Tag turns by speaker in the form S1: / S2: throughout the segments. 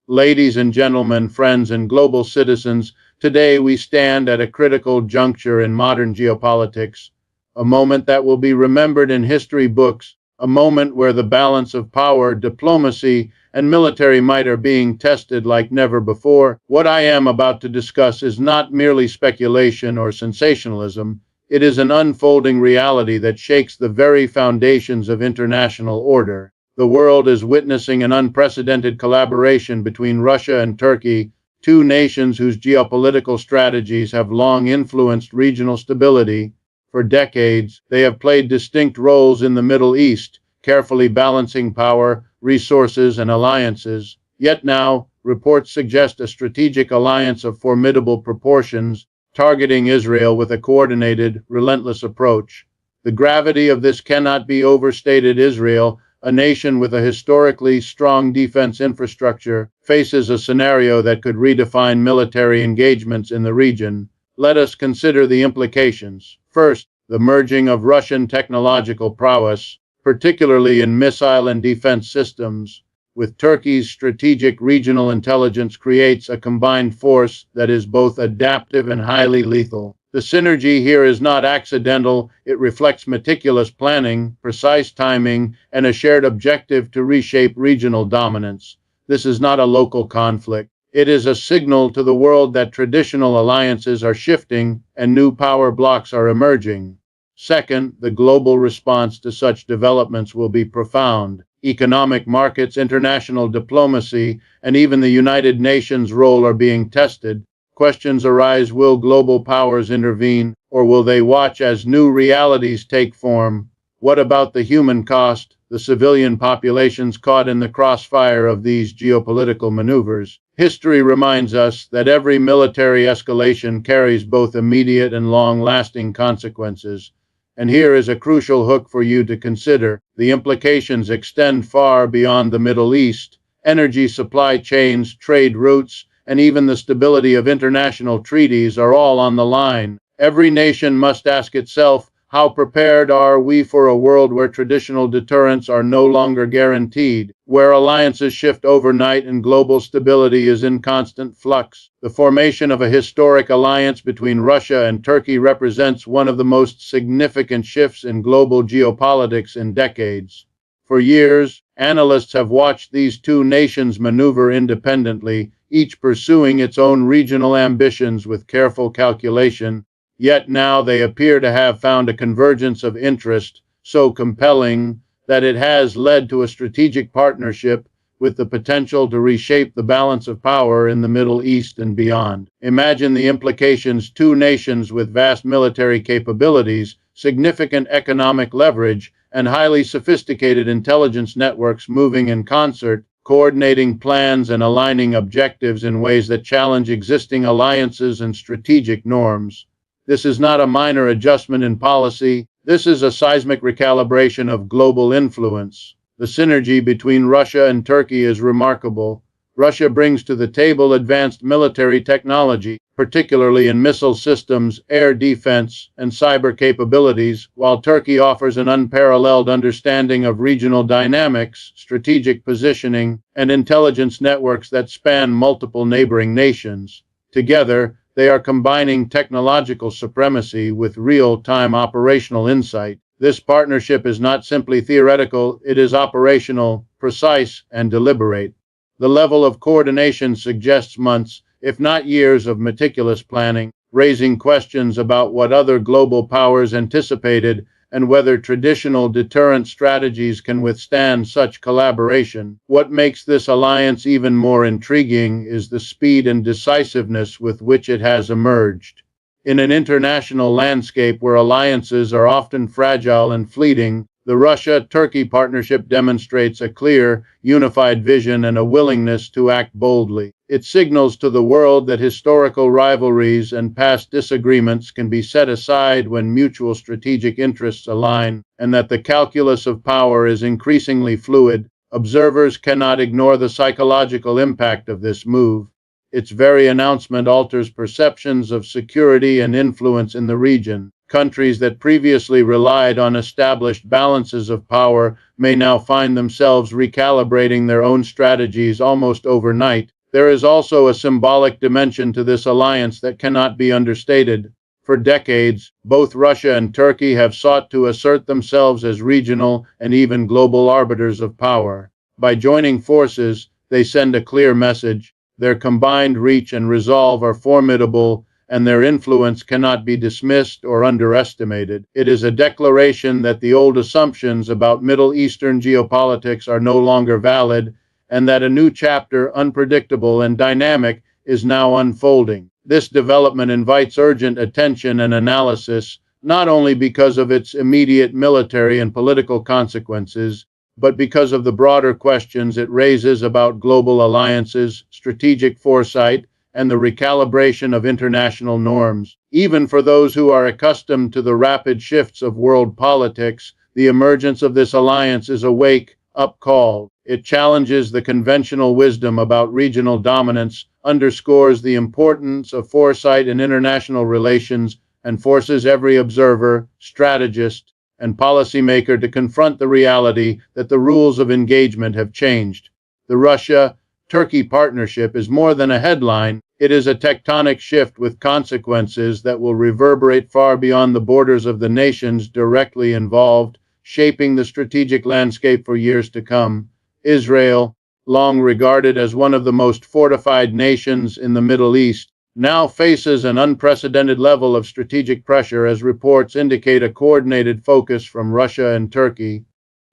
S1: Ladies and gentlemen, friends and global citizens, today we stand at a critical juncture in modern geopolitics, a moment that will be remembered in history books, a moment where the balance of power, diplomacy, and military might are being tested like never before. What I am about to discuss is not merely speculation or sensationalism. It is an unfolding reality that shakes the very foundations of international order. The world is witnessing an unprecedented collaboration between Russia and Turkey, two nations whose geopolitical strategies have long influenced regional stability. For decades, they have played distinct roles in the Middle East, carefully balancing power, resources, and alliances. Yet now, reports suggest a strategic alliance of formidable proportions, targeting Israel with a coordinated, relentless approach. The gravity of this cannot be overstated. Israel, a nation with a historically strong defense infrastructure, faces a scenario that could redefine military engagements in the region. Let us consider the implications. First, the merging of Russian technological prowess, particularly in missile and defense systems, with Turkey's strategic regional intelligence creates a combined force that is both adaptive and highly lethal. The synergy here is not accidental. It reflects meticulous planning, precise timing, and a shared objective to reshape regional dominance. This is not a local conflict. It is a signal to the world that traditional alliances are shifting and new power blocks are emerging. Second, the global response to such developments will be profound. Economic markets, international diplomacy, and even the United Nations' role are being tested. Questions arise: will global powers intervene, or will they watch as new realities take form? What about the human cost, the civilian populations caught in the crossfire of these geopolitical maneuvers? History reminds us that every military escalation carries both immediate and long-lasting consequences. And here is a crucial hook for you to consider. The implications extend far beyond the Middle East. Energy supply chains, trade routes, and even the stability of international treaties are all on the line. Every nation must ask itself, how prepared are we for a world where traditional deterrents are no longer guaranteed, where alliances shift overnight and global stability is in constant flux? The formation of a historic alliance between Russia and Turkey represents one of the most significant shifts in global geopolitics in decades. For years, analysts have watched these two nations maneuver independently, each pursuing its own regional ambitions with careful calculation. Yet now they appear to have found a convergence of interest so compelling that it has led to a strategic partnership with the potential to reshape the balance of power in the Middle East and beyond. Imagine the implications: two nations with vast military capabilities, significant economic leverage, and highly sophisticated intelligence networks moving in concert, coordinating plans and aligning objectives in ways that challenge existing alliances and strategic norms. This is not a minor adjustment in policy. This is a seismic recalibration of global influence. The synergy between Russia and Turkey is remarkable. Russia brings to the table advanced military technology, particularly in missile systems, air defense, and cyber capabilities, while Turkey offers an unparalleled understanding of regional dynamics, strategic positioning, and intelligence networks that span multiple neighboring nations. Together, they are combining technological supremacy with real-time operational insight. This partnership is not simply theoretical, it is operational, precise, and deliberate. The level of coordination suggests months, if not years, of meticulous planning, raising questions about what other global powers anticipated and whether traditional deterrent strategies can withstand such collaboration. What makes this alliance even more intriguing is the speed and decisiveness with which it has emerged. In an international landscape where alliances are often fragile and fleeting, the Russia-Turkey partnership demonstrates a clear, unified vision and a willingness to act boldly. It signals to the world that historical rivalries and past disagreements can be set aside when mutual strategic interests align, and that the calculus of power is increasingly fluid. Observers cannot ignore the psychological impact of this move. Its very announcement alters perceptions of security and influence in the region. Countries that previously relied on established balances of power may now find themselves recalibrating their own strategies almost overnight. There is also a symbolic dimension to this alliance that cannot be understated. For decades, both Russia and Turkey have sought to assert themselves as regional and even global arbiters of power. By joining forces, they send a clear message. Their combined reach and resolve are formidable, and their influence cannot be dismissed or underestimated. It is a declaration that the old assumptions about Middle Eastern geopolitics are no longer valid, and that a new chapter, unpredictable and dynamic, is now unfolding. This development invites urgent attention and analysis, not only because of its immediate military and political consequences, but because of the broader questions it raises about global alliances, strategic foresight, and the recalibration of international norms. Even for those who are accustomed to the rapid shifts of world politics, the emergence of this alliance is a wake-up call. It challenges the conventional wisdom about regional dominance, underscores the importance of foresight in international relations, and forces every observer, strategist, and policymaker to confront the reality that the rules of engagement have changed. The Russia-Turkey partnership is more than a headline. It is a tectonic shift with consequences that will reverberate far beyond the borders of the nations directly involved, shaping the strategic landscape for years to come. Israel, long regarded as one of the most fortified nations in the Middle East, now faces an unprecedented level of strategic pressure as reports indicate a coordinated focus from Russia and Turkey.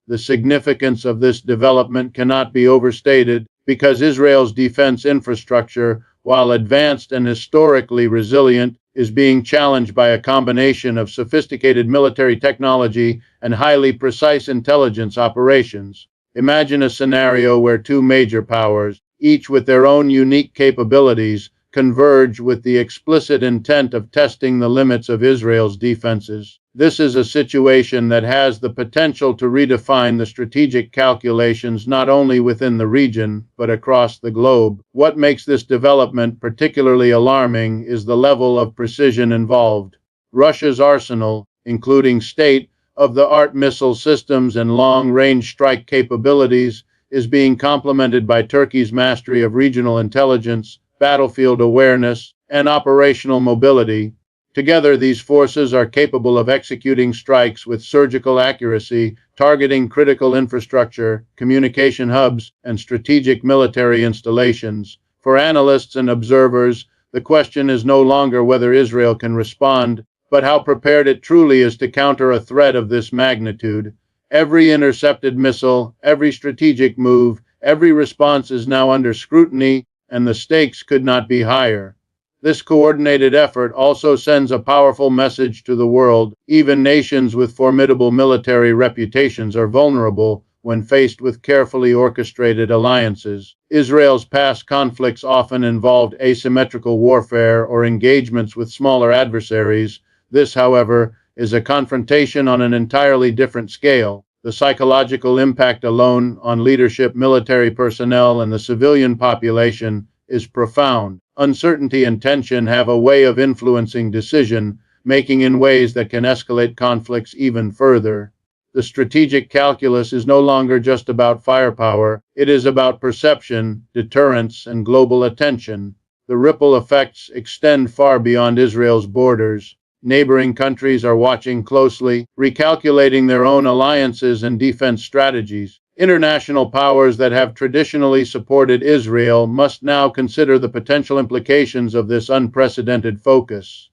S1: The significance of this development cannot be overstated because Israel's defense infrastructure, while advanced and historically resilient, is being challenged by a combination of sophisticated military technology and highly precise intelligence operations. Imagine a scenario where two major powers, each with their own unique capabilities, converge with the explicit intent of testing the limits of Israel's defenses. This is a situation that has the potential to redefine the strategic calculations not only within the region, but across the globe. What makes this development particularly alarming is the level of precision involved. Russia's arsenal, including state-of-the-art missile systems and long-range strike capabilities, is being complemented by Turkey's mastery of regional intelligence, battlefield awareness, and operational mobility. Together, these forces are capable of executing strikes with surgical accuracy, targeting critical infrastructure, communication hubs, and strategic military installations. For analysts and observers, the question is no longer whether Israel can respond, but how prepared it truly is to counter a threat of this magnitude. Every intercepted missile, every strategic move, every response is now under scrutiny, and the stakes could not be higher. This coordinated effort also sends a powerful message to the world. Even nations with formidable military reputations are vulnerable when faced with carefully orchestrated alliances. Israel's past conflicts often involved asymmetrical warfare or engagements with smaller adversaries. This, however, is a confrontation on an entirely different scale. The psychological impact alone on leadership, military personnel, and the civilian population is profound. Uncertainty and tension have a way of influencing decision-making in ways that can escalate conflicts even further. The strategic calculus is no longer just about firepower, it is about perception, deterrence, and global attention. The ripple effects extend far beyond Israel's borders. Neighboring countries are watching closely, recalculating their own alliances and defense strategies. International powers that have traditionally supported Israel must now consider the potential implications of this unprecedented focus.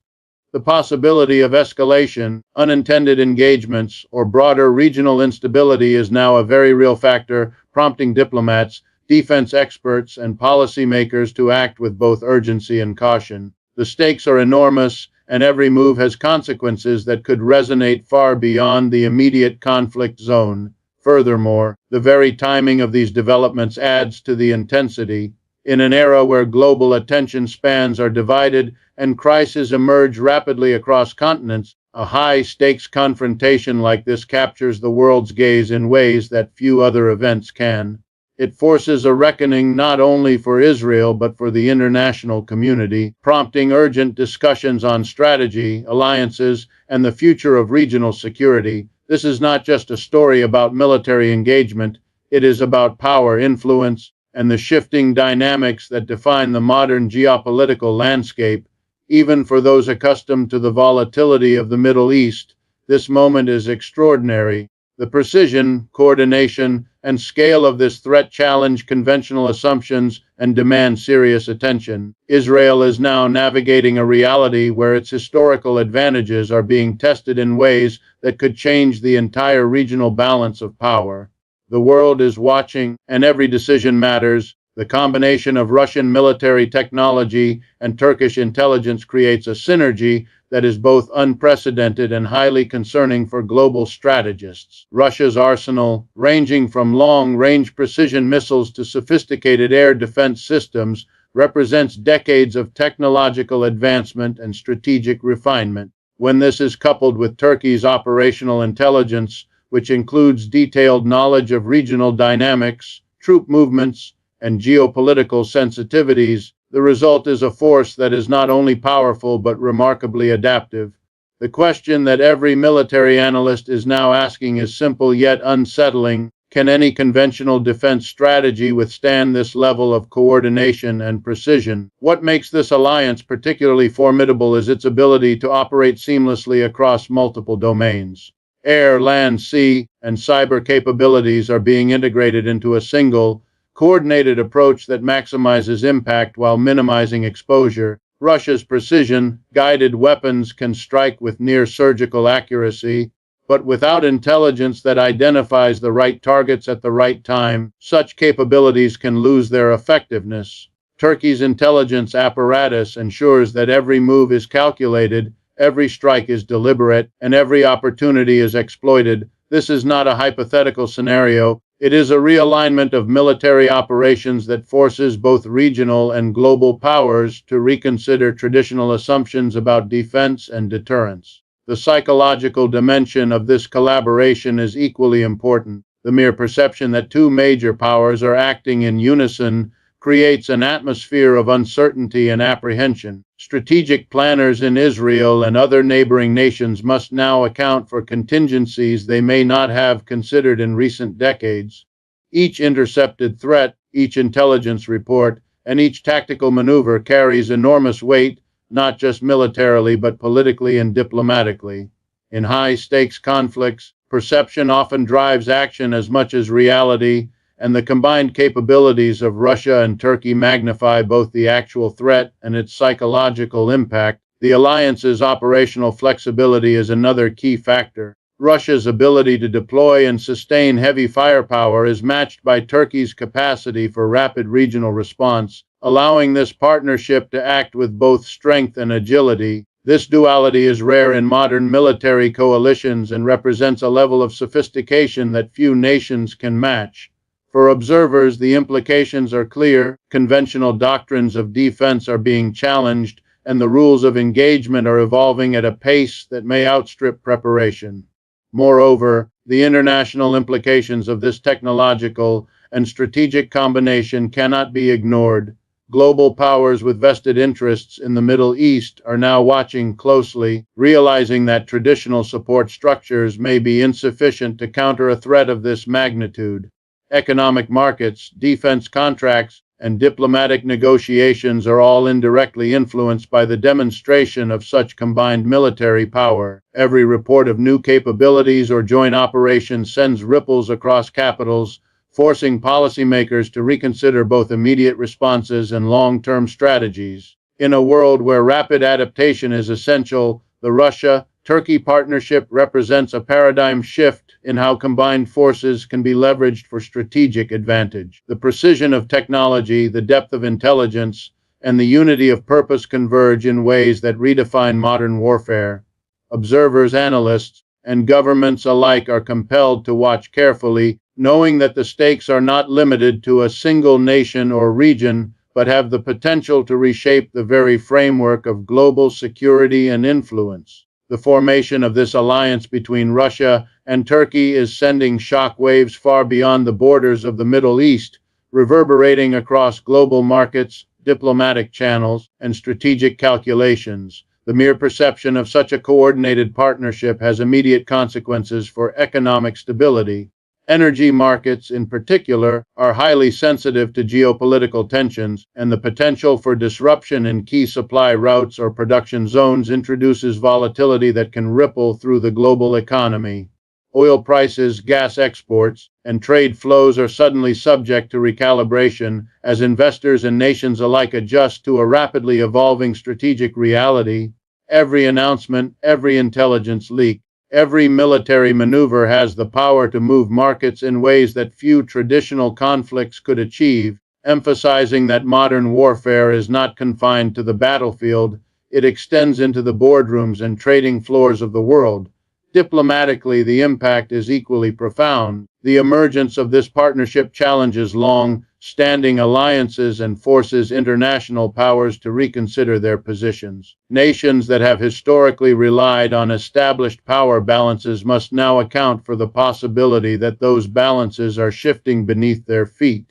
S1: The possibility of escalation, unintended engagements, or broader regional instability is now a very real factor, prompting diplomats, defense experts, and policymakers to act with both urgency and caution. The stakes are enormous, and every move has consequences that could resonate far beyond the immediate conflict zone. Furthermore, the very timing of these developments adds to the intensity. In an era where global attention spans are divided and crises emerge rapidly across continents, a high-stakes confrontation like this captures the world's gaze in ways that few other events can. It forces a reckoning not only for Israel but for the international community, prompting urgent discussions on strategy, alliances, and the future of regional security. This is not just a story about military engagement, it is about power, influence, and the shifting dynamics that define the modern geopolitical landscape. Even for those accustomed to the volatility of the Middle East, this moment is extraordinary. The precision, coordination, and scale of this threat challenge conventional assumptions and demand serious attention. Israel is now navigating a reality where its historical advantages are being tested in ways that could change the entire regional balance of power. The world is watching, and every decision matters. The combination of Russian military technology and Turkish intelligence creates a synergy that is both unprecedented and highly concerning for global strategists. Russia's arsenal, ranging from long-range precision missiles to sophisticated air defense systems, represents decades of technological advancement and strategic refinement. When this is coupled with Turkey's operational intelligence, which includes detailed knowledge of regional dynamics, troop movements, and geopolitical sensitivities, the result is a force that is not only powerful but remarkably adaptive. The question that every military analyst is now asking is simple yet unsettling. Can any conventional defense strategy withstand this level of coordination and precision? What makes this alliance particularly formidable is its ability to operate seamlessly across multiple domains. Air, land, sea, and cyber capabilities are being integrated into a single, coordinated approach that maximizes impact while minimizing exposure. Russia's precision-guided weapons can strike with near-surgical accuracy, but without intelligence that identifies the right targets at the right time, such capabilities can lose their effectiveness. Turkey's intelligence apparatus ensures that every move is calculated, every strike is deliberate, and every opportunity is exploited. This is not a hypothetical scenario. It is a realignment of military operations that forces both regional and global powers to reconsider traditional assumptions about defense and deterrence. The psychological dimension of this collaboration is equally important. The mere perception that two major powers are acting in unison creates an atmosphere of uncertainty and apprehension. Strategic planners in Israel and other neighboring nations must now account for contingencies they may not have considered in recent decades. Each intercepted threat, each intelligence report, and each tactical maneuver carries enormous weight, not just militarily but politically and diplomatically. In high-stakes conflicts, perception often drives action as much as reality, and the combined capabilities of Russia and Turkey magnify both the actual threat and its psychological impact. The alliance's operational flexibility is another key factor. Russia's ability to deploy and sustain heavy firepower is matched by Turkey's capacity for rapid regional response, allowing this partnership to act with both strength and agility. This duality is rare in modern military coalitions and represents a level of sophistication that few nations can match. For observers, the implications are clear. Conventional doctrines of defense are being challenged, and the rules of engagement are evolving at a pace that may outstrip preparation. Moreover, the international implications of this technological and strategic combination cannot be ignored. Global powers with vested interests in the Middle East are now watching closely, realizing that traditional support structures may be insufficient to counter a threat of this magnitude. Economic markets, defense contracts, and diplomatic negotiations are all indirectly influenced by the demonstration of such combined military power. Every report of new capabilities or joint operations sends ripples across capitals, forcing policymakers to reconsider both immediate responses and long-term strategies. In a world where rapid adaptation is essential, the Russia-Turkey partnership represents a paradigm shift in how combined forces can be leveraged for strategic advantage. The precision of technology, the depth of intelligence, and the unity of purpose converge in ways that redefine modern warfare. Observers, analysts, and governments alike are compelled to watch carefully, knowing that the stakes are not limited to a single nation or region, but have the potential to reshape the very framework of global security and influence. The formation of this alliance between Russia and Turkey is sending shockwaves far beyond the borders of the Middle East, reverberating across global markets, diplomatic channels, and strategic calculations. The mere perception of such a coordinated partnership has immediate consequences for economic stability. Energy markets, in particular, are highly sensitive to geopolitical tensions, and the potential for disruption in key supply routes or production zones introduces volatility that can ripple through the global economy. Oil prices, gas exports, and trade flows are suddenly subject to recalibration as investors and nations alike adjust to a rapidly evolving strategic reality. Every announcement, every intelligence leak, every military maneuver has the power to move markets in ways that few traditional conflicts could achieve, emphasizing that modern warfare is not confined to the battlefield, it extends into the boardrooms and trading floors of the world. Diplomatically, the impact is equally profound. The emergence of this partnership challenges long-standing alliances and forces international powers to reconsider their positions. Nations that have historically relied on established power balances must now account for the possibility that those balances are shifting beneath their feet.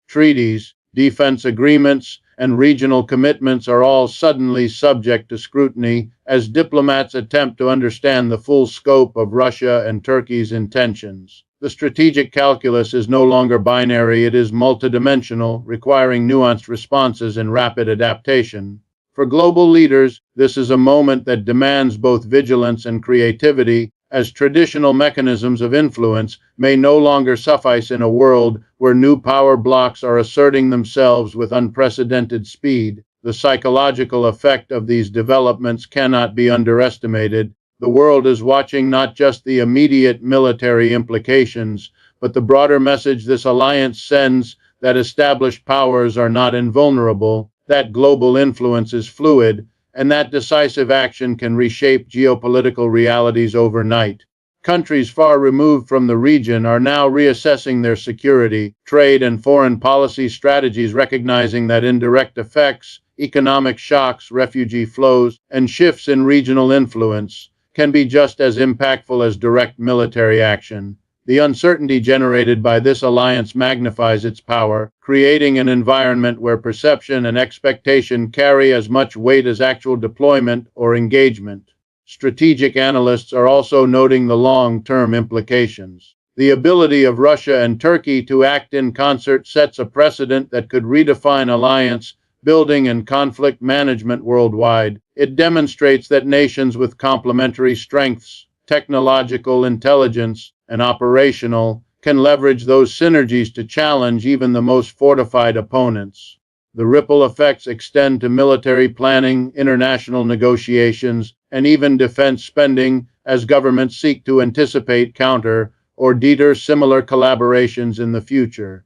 S1: Treaties, defense agreements, and regional commitments are all suddenly subject to scrutiny as diplomats attempt to understand the full scope of Russia and Turkey's intentions. The strategic calculus is no longer binary, it is multidimensional, requiring nuanced responses and rapid adaptation. For global leaders, this is a moment that demands both vigilance and creativity, as traditional mechanisms of influence may no longer suffice in a world where new power blocks are asserting themselves with unprecedented speed. The psychological effect of these developments cannot be underestimated. The world is watching not just the immediate military implications, but the broader message this alliance sends that established powers are not invulnerable, that global influence is fluid, and that decisive action can reshape geopolitical realities overnight. Countries far removed from the region are now reassessing their security, trade, and foreign policy strategies, recognizing that indirect effects, economic shocks, refugee flows, and shifts in regional influence can be just as impactful as direct military action. The uncertainty generated by this alliance magnifies its power, creating an environment where perception and expectation carry as much weight as actual deployment or engagement. Strategic analysts are also noting the long-term implications. The ability of Russia and Turkey to act in concert sets a precedent that could redefine alliance building and conflict management worldwide. It demonstrates that nations with complementary strengths, technological intelligence, and operational, can leverage those synergies to challenge even the most fortified opponents. The ripple effects extend to military planning, international negotiations, and even defense spending as governments seek to anticipate, counter, or deter similar collaborations in the future.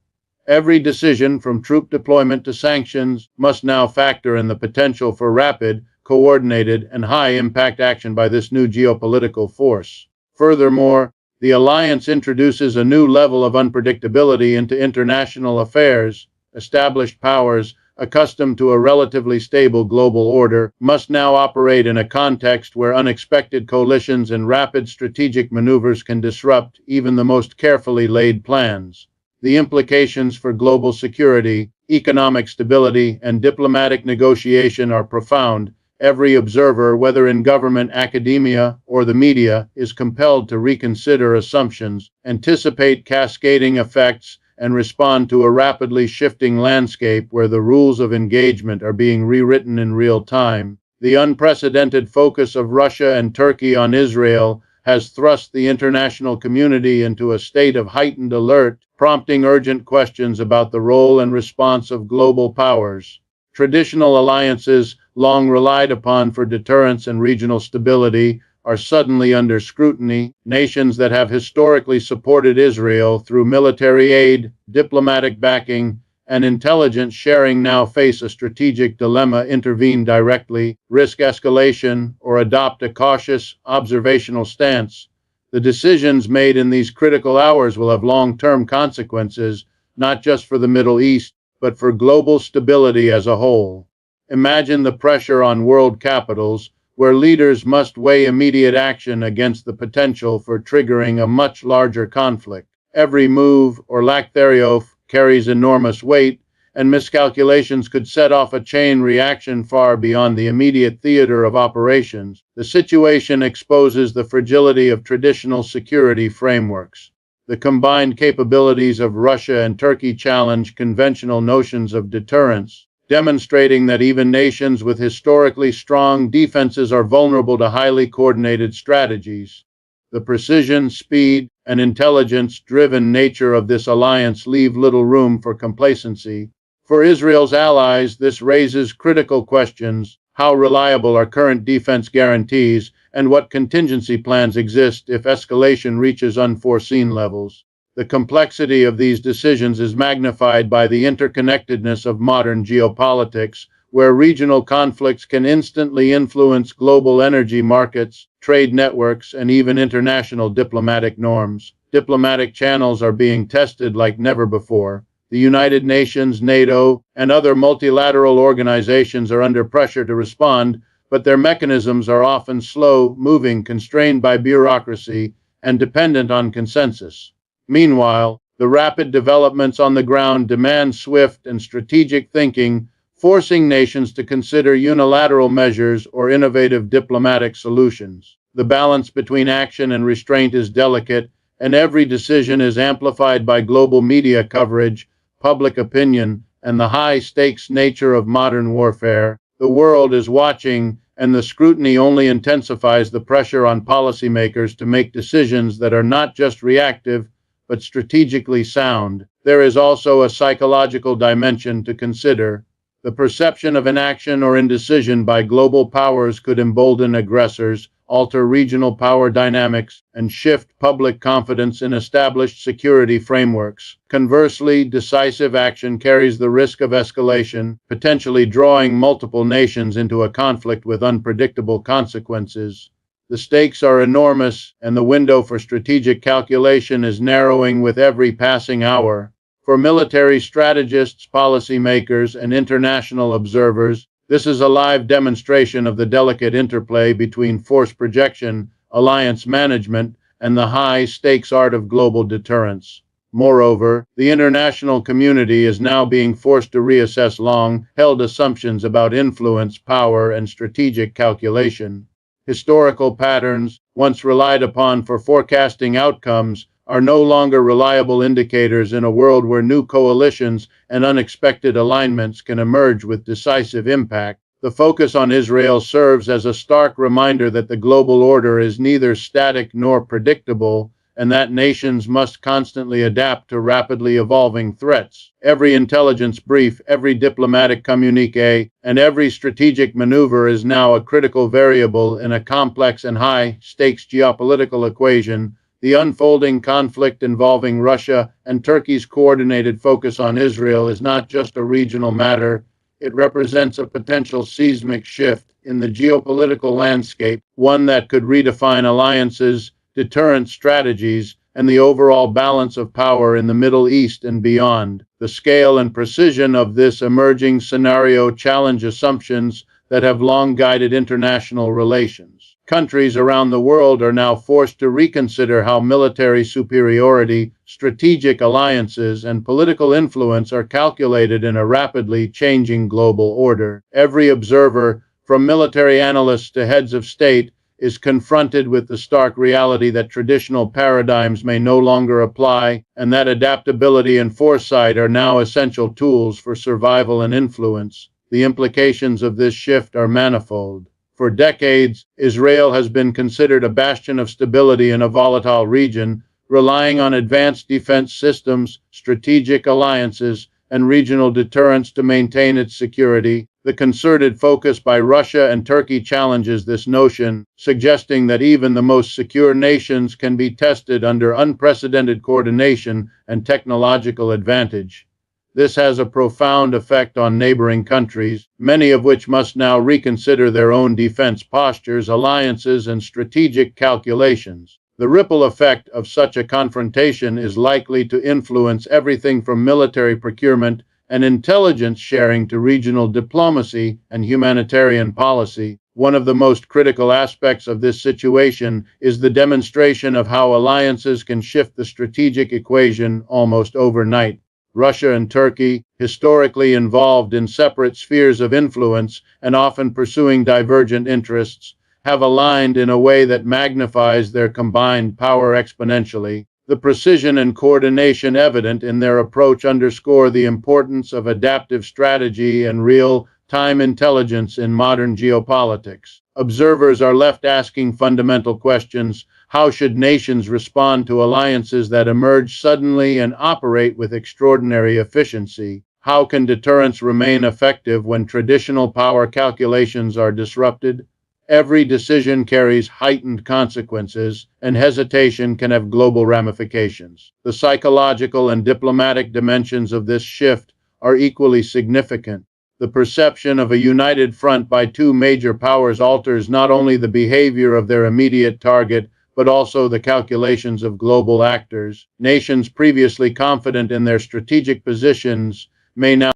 S1: Every decision, from troop deployment to sanctions, must now factor in the potential for rapid, coordinated, and high-impact action by this new geopolitical force. Furthermore, the alliance introduces a new level of unpredictability into international affairs. Established powers, accustomed to a relatively stable global order, must now operate in a context where unexpected coalitions and rapid strategic maneuvers can disrupt even the most carefully laid plans. The implications for global security, economic stability, and diplomatic negotiation are profound. Every observer, whether in government, academia, or the media, is compelled to reconsider assumptions, anticipate cascading effects, and respond to a rapidly shifting landscape where the rules of engagement are being rewritten in real time. The unprecedented focus of Russia and Turkey on Israel has thrust the international community into a state of heightened alert, prompting urgent questions about the role and response of global powers. Traditional alliances, long relied upon for deterrence and regional stability, are suddenly under scrutiny. Nations that have historically supported Israel through military aid, diplomatic backing, and intelligence sharing now face a strategic dilemma: intervene directly, risk escalation, or adopt a cautious, observational stance. The decisions made in these critical hours will have long-term consequences, not just for the Middle East, but for global stability as a whole. Imagine the pressure on world capitals, where leaders must weigh immediate action against the potential for triggering a much larger conflict. Every move, or lack thereof, carries enormous weight, and miscalculations could set off a chain reaction far beyond the immediate theater of operations. The situation exposes the fragility of traditional security frameworks. The combined capabilities of Russia and Turkey challenge conventional notions of deterrence, demonstrating that even nations with historically strong defenses are vulnerable to highly coordinated strategies. The precision, speed, and intelligence-driven nature of this alliance leave little room for complacency. For Israel's allies, this raises critical questions. How reliable are current defense guarantees, and what contingency plans exist if escalation reaches unforeseen levels? The complexity of these decisions is magnified by the interconnectedness of modern geopolitics, where regional conflicts can instantly influence global energy markets, trade networks, and even international diplomatic norms. Diplomatic channels are being tested like never before. The United Nations, NATO, and other multilateral organizations are under pressure to respond, but their mechanisms are often slow-moving, constrained by bureaucracy, and dependent on consensus. Meanwhile, the rapid developments on the ground demand swift and strategic thinking, forcing nations to consider unilateral measures or innovative diplomatic solutions. The balance between action and restraint is delicate, and every decision is amplified by global media coverage, public opinion, and the high-stakes nature of modern warfare. The world is watching, and the scrutiny only intensifies the pressure on policymakers to make decisions that are not just reactive, but strategically sound. There is also a psychological dimension to consider. The perception of inaction or indecision by global powers could embolden aggressors, alter regional power dynamics, and shift public confidence in established security frameworks. Conversely, decisive action carries the risk of escalation, potentially drawing multiple nations into a conflict with unpredictable consequences. The stakes are enormous, and the window for strategic calculation is narrowing with every passing hour. For military strategists, policymakers, and international observers, this is a live demonstration of the delicate interplay between force projection, alliance management, and the high-stakes art of global deterrence. Moreover, the international community is now being forced to reassess long-held assumptions about influence, power, and strategic calculation. Historical patterns, once relied upon for forecasting outcomes, are no longer reliable indicators in a world where new coalitions and unexpected alignments can emerge with decisive impact. The focus on Israel serves as a stark reminder that the global order is neither static nor predictable, and that nations must constantly adapt to rapidly evolving threats. Every intelligence brief, every diplomatic communiqué, and every strategic maneuver is now a critical variable in a complex and high-stakes geopolitical equation. The unfolding conflict involving Russia and Turkey's coordinated focus on Israel is not just a regional matter. It represents a potential seismic shift in the geopolitical landscape, one that could redefine alliances, deterrent strategies, and the overall balance of power in the Middle East and beyond. The scale and precision of this emerging scenario challenge assumptions that have long guided international relations. Countries around the world are now forced to reconsider how military superiority, strategic alliances, and political influence are calculated in a rapidly changing global order. Every observer, from military analysts to heads of state, is confronted with the stark reality that traditional paradigms may no longer apply, and that adaptability and foresight are now essential tools for survival and influence. The implications of this shift are manifold. For decades, Israel has been considered a bastion of stability in a volatile region, relying on advanced defense systems, strategic alliances, and regional deterrence to maintain its security. The concerted focus by Russia and Turkey challenges this notion, suggesting that even the most secure nations can be tested under unprecedented coordination and technological advantage. This has a profound effect on neighboring countries, many of which must now reconsider their own defense postures, alliances, and strategic calculations. The ripple effect of such a confrontation is likely to influence everything from military procurement and intelligence sharing to regional diplomacy and humanitarian policy. One of the most critical aspects of this situation is the demonstration of how alliances can shift the strategic equation almost overnight. Russia and Turkey, historically involved in separate spheres of influence and often pursuing divergent interests, have aligned in a way that magnifies their combined power exponentially. The precision and coordination evident in their approach underscore the importance of adaptive strategy and real-time intelligence in modern geopolitics. Observers are left asking fundamental questions. How should nations respond to alliances that emerge suddenly and operate with extraordinary efficiency? How can deterrence remain effective when traditional power calculations are disrupted? Every decision carries heightened consequences, and hesitation can have global ramifications. The psychological and diplomatic dimensions of this shift are equally significant. The perception of a united front by two major powers alters not only the behavior of their immediate target, but also the calculations of global actors. Nations previously confident in their strategic positions may now